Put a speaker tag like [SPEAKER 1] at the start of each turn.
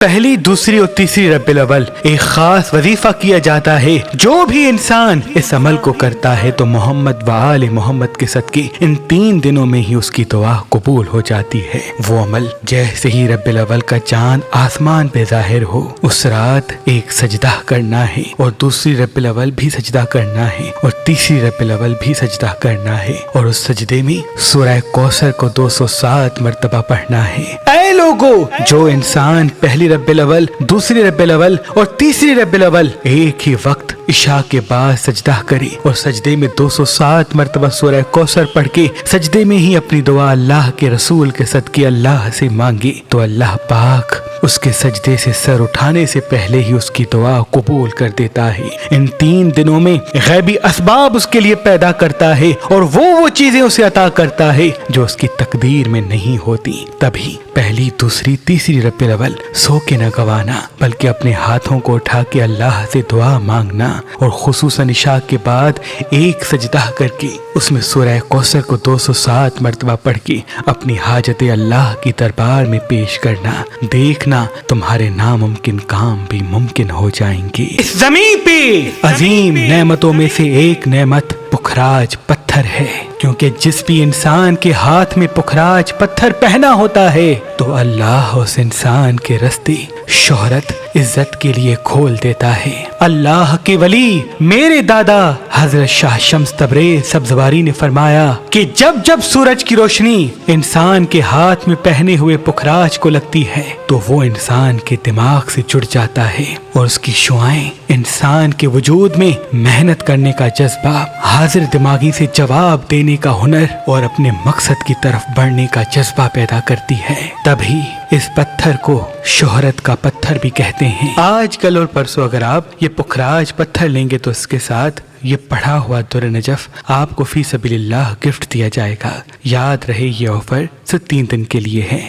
[SPEAKER 1] پہلی دوسری اور تیسری ربیع الاول ایک خاص وظیفہ کیا جاتا ہے۔ جو بھی انسان اس عمل کو کرتا ہے تو محمد و آل محمد کے صدقے ان 3 دنوں میں ہی اس کی دعا قبول ہو جاتی ہے۔ وہ عمل جیسے ہی ربیع الاول کا چاند آسمان پہ ظاہر ہو اس رات ایک سجدہ کرنا ہے، اور دوسری ربیع الاول بھی سجدہ کرنا ہے، اور تیسری ربیع الاول بھی سجدہ کرنا ہے، اور اس سجدے میں سورہ کوثر کو 207 مرتبہ پڑھنا ہے۔ اے لوگو، جو انسان پہلی ربیع الاول، دوسری ربیع الاول اور تیسری ربیع الاول ایک ہی وقت عشاء کے بعد سجدہ کرے اور سجدے میں 207 مرتبہ سورہ کوثر پڑھ کے سجدے میں ہی اپنی دعا اللہ کے رسول کے صدقے اللہ سے مانگے تو اللہ پاک اس کے سجدے سے سر اٹھانے سے پہلے ہی اس کی دعا قبول کر دیتا ہے۔ ان 3 دنوں میں غیبی اسباب اس کے لیے پیدا کرتا ہے اور وہ چیزیں اسے عطا کرتا ہے جو اس کی تقدیر میں نہیں ہوتی۔ تبھی پہلی، دوسری، تیسری ربیع الاول سو کے نہ گوانا بلکہ اپنے ہاتھوں کو اٹھا کے اللہ سے دعا مانگنا، اور خصوصاً عشاء کے بعد ایک سجدہ کر کے اس میں سورہ کوثر کو 207 مرتبہ پڑھ کے اپنی حاجت اللہ کی دربار میں پیش کرنا۔ دیکھنا تمہارے ناممکن کام بھی ممکن ہو جائیں گے۔ اس زمین پہ عظیم نعمتوں میں سے ایک نعمت پخراج پتھر ہے، کیونکہ جس بھی انسان کے ہاتھ میں پخراج پتھر پہنا ہوتا ہے تو اللہ اس انسان کے راستے شہرت، عزت کے لیے کھول دیتا ہے۔ اللہ کے ولی میرے دادا حضرت شاہ شمس تبریز سبزواری نے فرمایا کہ جب جب سورج کی روشنی انسان کے ہاتھ میں پہنے ہوئے پخراج کو لگتی ہے تو وہ انسان کے دماغ سے جڑ جاتا ہے، اور اس کی شعائیں انسان کے وجود میں محنت کرنے کا جذبہ، حاضر دماغی سے جواب دینے کا ہنر اور اپنے مقصد کی طرف بڑھنے کا جذبہ پیدا کرتی ہے۔ تبھی اس پتھر کو شہرت کا پتھر بھی کہتے ہیں۔ آج کل اور پرسوں اگر آپ یہ پخراج پتھر لیں گے تو اس کے ساتھ یہ پڑھا ہوا در نجف آپ کو فی سبیل اللہ گفٹ دیا جائے گا۔ یاد رہے یہ آفر صرف 3 دن کے لیے ہے۔